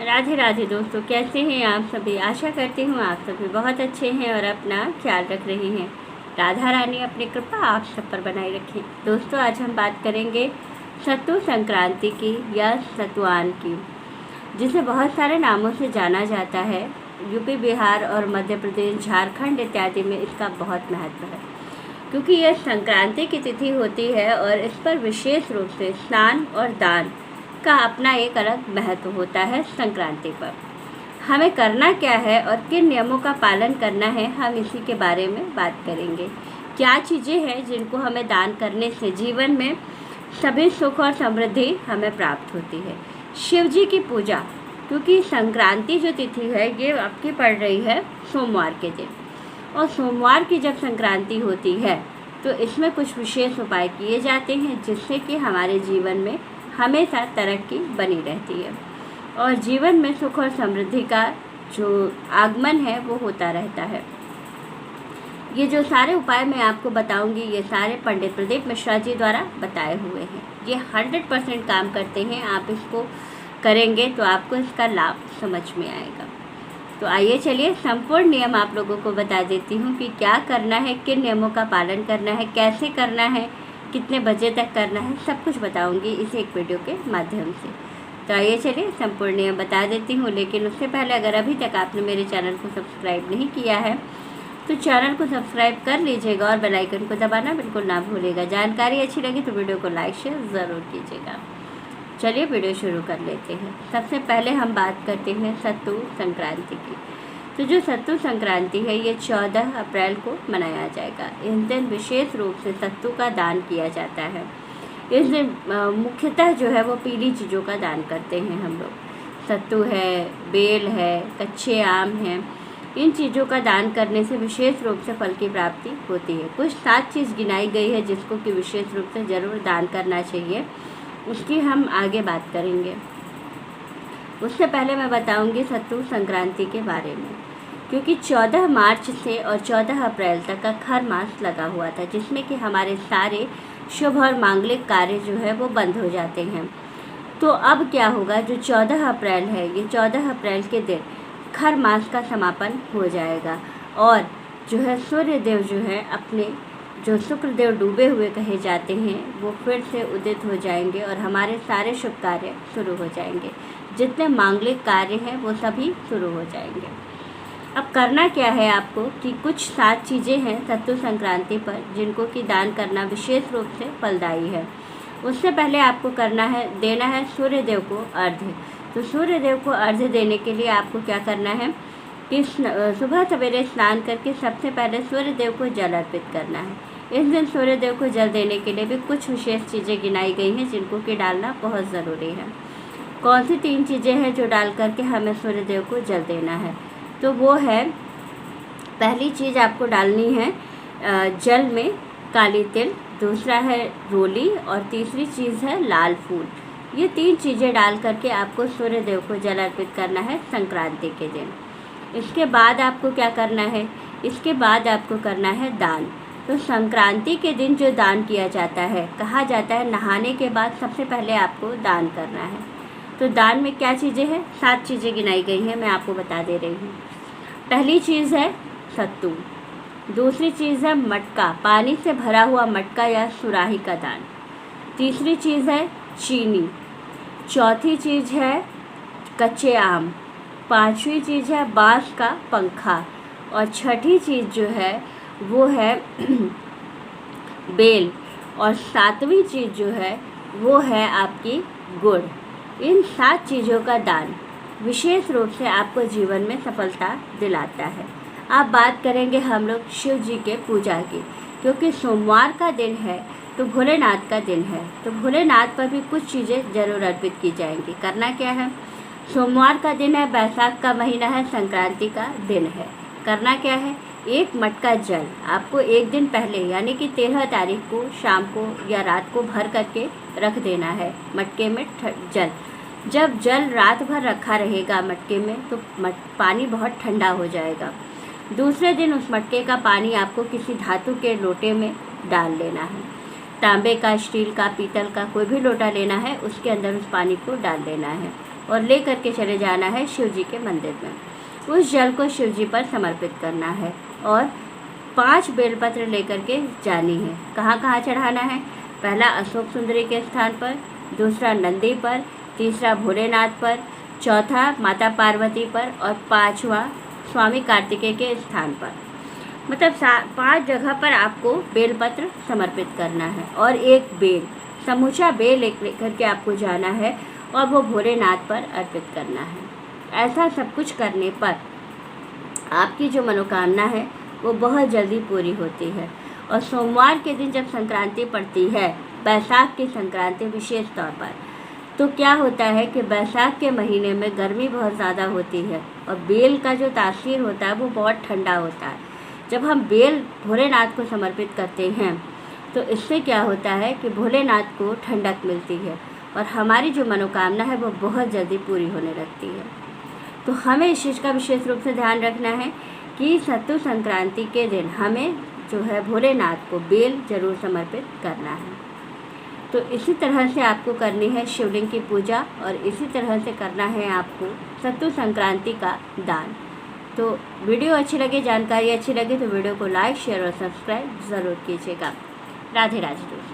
राधे राधे दोस्तों, कैसे हैं आप सभी। आशा करती हूँ आप सभी बहुत अच्छे हैं और अपना ख्याल रख रहे हैं। राधा रानी अपनी कृपा आप सब पर बनाए रखें। दोस्तों, आज हम बात करेंगे सत्तू संक्रांति की या सतुआन की, जिसे बहुत सारे नामों से जाना जाता है। यूपी, बिहार और मध्य प्रदेश, झारखंड इत्यादि में इसका बहुत महत्व है, क्योंकि यह संक्रांति की तिथि होती है और इस पर विशेष रूप से स्नान और दान का अपना एक अलग महत्व होता है। संक्रांति पर हमें करना क्या है और किन नियमों का पालन करना है, हम इसी के बारे में बात करेंगे। क्या चीज़ें हैं जिनको हमें दान करने से जीवन में सभी सुख और समृद्धि हमें प्राप्त होती है। शिव जी की पूजा, क्योंकि संक्रांति जो तिथि है ये आपकी पड़ रही है सोमवार के दिन, और सोमवार की जब संक्रांति होती है तो इसमें कुछ विशेष उपाय किए जाते हैं, जिससे कि हमारे जीवन में हमेशा तरक्की बनी रहती है और जीवन में सुख और समृद्धि का जो आगमन है वो होता रहता है। ये जो सारे उपाय मैं आपको बताऊंगी, ये सारे पंडित प्रदीप मिश्रा जी द्वारा बताए हुए हैं। ये 100% काम करते हैं। आप इसको करेंगे तो आपको इसका लाभ समझ में आएगा। तो आइए चलिए संपूर्ण नियम आप लोगों को बता देती हूँ कि क्या करना है, किन नियमों का पालन करना है, कैसे करना है, कितने बजे तक करना है, सब कुछ बताऊंगी इस एक वीडियो के माध्यम से। तो आइए चलिए संपूर्ण नियम बता देती हूँ। लेकिन उससे पहले अगर अभी तक आपने मेरे चैनल को सब्सक्राइब नहीं किया है तो चैनल को सब्सक्राइब कर लीजिएगा और बेल आइकन को दबाना बिल्कुल ना भूलिएगा। जानकारी अच्छी लगी तो वीडियो को लाइक शेयर ज़रूर कीजिएगा। चलिए वीडियो शुरू कर लेते हैं। सबसे पहले हम बात करते हैं सत्तू संक्रांति की। तो जो सत्तू संक्रांति है ये 14 अप्रैल को मनाया जाएगा। इस दिन विशेष रूप से सत्तू का दान किया जाता है। इस दिन मुख्यतः जो है वो पीली चीज़ों का दान करते हैं हम लोग। सत्तू है, बेल है, कच्चे आम हैं। इन चीज़ों का दान करने से विशेष रूप से फल की प्राप्ति होती है। कुछ 7 चीज़ गिनाई गई है जिसको कि विशेष रूप से ज़रूर दान करना चाहिए, उसकी हम आगे बात करेंगे। उससे पहले मैं बताऊंगी सत्तू संक्रांति के बारे में, क्योंकि 14 मार्च से और 14 अप्रैल तक का खर मास लगा हुआ था, जिसमें कि हमारे सारे शुभ और मांगलिक कार्य जो है वो बंद हो जाते हैं। तो अब क्या होगा, जो 14 अप्रैल है, ये 14 अप्रैल के दिन खर मास का समापन हो जाएगा और जो है सूर्य देव जो है अपने जो शुक्रदेव डूबे हुए कहे जाते हैं वो फिर से उदित हो जाएंगे और हमारे सारे शुभ कार्य शुरू हो जाएंगे। जितने मांगलिक कार्य हैं वो सभी शुरू हो जाएंगे। अब करना क्या है आपको कि कुछ 7 चीज़ें हैं सत्तू संक्रांति पर जिनको कि दान करना विशेष रूप से फलदायी है। उससे पहले आपको करना है, देना है सूर्य देव को अर्घ्य। तो सूर्य देव को अर्घ्य देने के लिए आपको क्या करना है कि सुबह सवेरे स्नान करके सबसे पहले सूर्य देव को जल अर्पित करना है। इस दिन सूर्य देव को जल देने के लिए भी कुछ विशेष चीज़ें गिनाई गई हैं जिनको कि डालना बहुत ज़रूरी है। कौन सी 3 चीज़ें हैं जो डाल करके हमें सूर्य देव को जल देना है, तो वो है, पहली चीज़ आपको डालनी है जल में काली तिल, दूसरा है रोली और तीसरी चीज़ है लाल फूल। ये 3 चीज़ें डाल करके आपको सूर्य देव को जल अर्पित करना है संक्रांति के दिन। इसके बाद आपको क्या करना है, इसके बाद आपको करना है दान। तो संक्रांति के दिन जो दान किया जाता है, कहा जाता है नहाने के बाद सबसे पहले आपको दान करना है। तो दान में क्या चीज़ें हैं, 7 चीज़ें गिनाई गई हैं, मैं आपको बता दे रही हूँ। पहली चीज़ है सत्तू, दूसरी चीज़ है मटका, पानी से भरा हुआ मटका या सुराही का दान, तीसरी चीज़ है चीनी, चौथी चीज़ है कच्चे आम, पांचवी चीज़ है बांस का पंखा और छठी चीज़ जो है वो है बेल और 7वीं चीज़ जो है वो है आपकी गुड़। इन 7 चीज़ों का दान विशेष रूप से आपको जीवन में सफलता दिलाता है। अब बात करेंगे हम लोग शिव जी के पूजा की, क्योंकि सोमवार का दिन है तो भोलेनाथ का दिन है, तो भोलेनाथ पर भी कुछ चीज़ें ज़रूर अर्पित की जाएंगी। करना क्या है, सोमवार का दिन है, बैसाख का महीना है, संक्रांति का दिन है। करना क्या है, 1 मटका जल आपको एक दिन पहले यानी कि 13 तारीख को शाम को या रात को भर करके रख देना है मटके में जल। जब जल रात भर रखा रहेगा मटके में तो पानी बहुत ठंडा हो जाएगा। दूसरे दिन उस मटके का पानी आपको किसी धातु के लोटे में डाल लेना है। तांबे का, स्टील का, पीतल का कोई भी लोटा लेना है, उसके अंदर उस पानी को डाल देना है और ले करके चले जाना है शिव जी के मंदिर में। उस जल को शिव जी पर समर्पित करना है और 5 बेलपत्र लेकर के जानी है। कहाँ कहाँ चढ़ाना है? पहला अशोक सुंदरी के स्थान पर, दूसरा नंदी पर, तीसरा भोलेनाथ पर, चौथा माता पार्वती पर और 5वां स्वामी कार्तिकेय के स्थान पर। मतलब 5 जगह पर आपको बेलपत्र समर्पित करना है और एक बेल, समूचा बेल लेकर के आपको जाना है और वो भोलेनाथ पर अर्पित करना है। ऐसा सब कुछ करने पर आपकी जो मनोकामना है वो बहुत जल्दी पूरी होती है। और सोमवार के दिन जब संक्रांति पड़ती है, बैसाख की संक्रांति विशेष तौर पर, तो क्या होता है कि बैसाख के महीने में गर्मी बहुत ज़्यादा होती है और बेल का जो तासीर होता है वो बहुत ठंडा होता है। जब हम बेल भोलेनाथ को समर्पित करते हैं तो इससे क्या होता है कि भोलेनाथ को ठंडक मिलती है और हमारी जो मनोकामना है वो बहुत जल्दी पूरी होने लगती है। तो हमें इस चीज़ का विशेष रूप से ध्यान रखना है कि सत्तू संक्रांति के दिन हमें जो है भोलेनाथ को बेल जरूर समर्पित करना है। तो इसी तरह से आपको करनी है शिवलिंग की पूजा और इसी तरह से करना है आपको सत्तू संक्रांति का दान। तो वीडियो अच्छी लगे, जानकारी अच्छी लगे तो वीडियो को लाइक, शेयर और सब्सक्राइब ज़रूर कीजिएगा। राधे राधे दोस्तों।